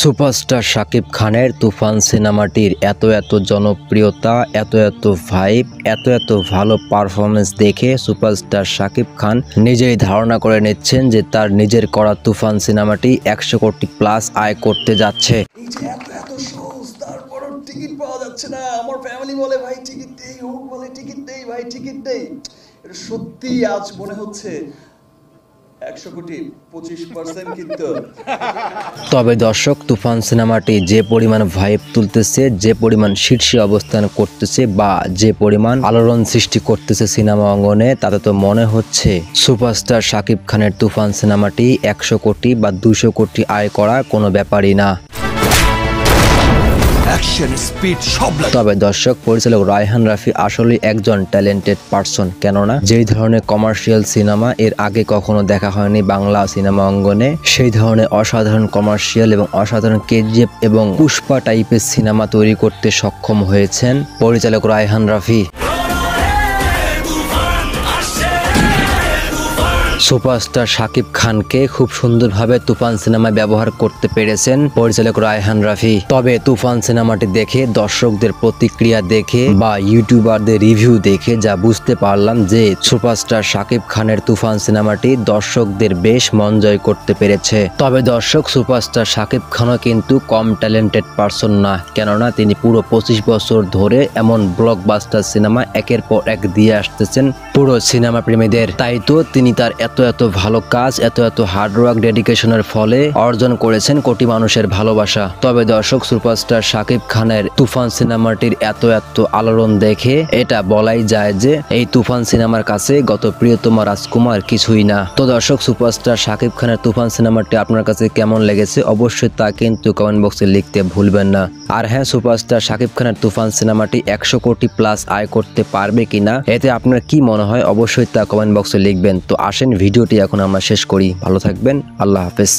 Superstar Shakib খানের তুফান সিনেমাটির এত জনপ্রিয়তা, এত ভাইব, এত ভালো পারফরমেন্স দেখে সুপারস্টার শাকিব খান নিজেই ধারণা করে নিচ্ছেন যে তার নিজের করা তুফান সিনেমাটি 100 কোটি প্লাস আয় করতে যাচ্ছে। এই যে এত শোজ তারপরও টিকিট পাওয়া যাচ্ছে না। আমার ফ্যামিলি বলে ভাই টিকিট দেই, ও বলে টিকিট দেই, ভাই টিকিট দেই। এটা সত্যি আজ মনে হচ্ছে 100 কোটি 25% কিন্তু। তবে দর্শক, তুফান সিনেমাটি যে পরিমাণ ভাইব তুলতেছে, যে পরিমাণ শীর্ষে অবস্থান করতেছে বা যে পরিমাণ আলোড়ন সৃষ্টি করতেছে সিনেমা অঙ্গনে, তাতে তো মনে হচ্ছে সুপারস্টার শাকিব খানের তুফান সিনেমাটি 100 কোটি বা 200 কোটি আয় করা কোনো ব্যাপারই না। তবে দর্শক, পরিচালক রায়হান রাফি আসলে একজন ট্যালেন্টেড পারসন, কেননা যেই ধরনের কমার্শিয়াল সিনেমা এর আগে কখনো দেখা হয়নি বাংলা সিনেমা অঙ্গনে, সেই ধরনের অসাধারণ কমার্শিয়াল এবং অসাধারণ কেজিএফ এবং পুষ্পা টাইপের সিনেমা তৈরি করতে সক্ষম হয়েছেন পরিচালক রায়হান রাফি। সুপারস্টার শাকিব খানকে খুব সুন্দরভাবে তুফান সিনেমায় ব্যবহার করতে পেরেছেন পরিচালক রায়হান রাফি। তবে তুফান সিনেমাটি দেখে, দর্শকদের প্রতিক্রিয়া দেখে বা ইউটিউবারদের রিভিউ দেখে যা বুঝতে পারলাম যে সুপারস্টার শাকিব খানের তুফান সিনেমাটি দর্শকদের বেশ মন জয় করতে পেরেছে। তবে দর্শক, সুপারস্টার শাকিব খানও কিন্তু কম ট্যালেন্টেড পারসন না, কেননা তিনি পুরো 25 বছর ধরে এমন ব্লকবাস্টার সিনেমা একের পর এক দিয়ে আসতেছেন পুরো সিনেমা প্রেমীদের। তাই তো তিনি তার এত ভালো কাজ, এত হার্ডওয়ার্ক, ডেডিকেশনের ফলে অর্জন করেছেন কোটি মানুষের ভালোবাসা। তবে দর্শক, সুপারস্টার শাকিব খানের তুফান সিনেমাটির এত আলোড়ন দেখে এটা বলাই যায় যে এই তুফান সিনেমার কাছে গত প্রিয়তমা রাজকুমার কিছুই না। তো দর্শক, সুপারস্টার শাকিব খানের তুফান সিনেমাটি আপনার কাছে কেমন লেগেছে অবশ্যই তা কিন্তু কমেন্ট বক্সে লিখতে ভুলবেন না। আর হ্যাঁ, সুপারস্টার শাকিব খানের তুফান সিনেমাটি 100 কোটি প্লাস আয় করতে পারবে কিনা, এতে আপনার কি মনে হয় অবশ্যই তা কমেন্ট বক্সে লিখবেন। তো আসেন ভিডিওটি এখন আমরা শেষ করি। ভালো থাকবেন, আল্লাহ হাফেজ।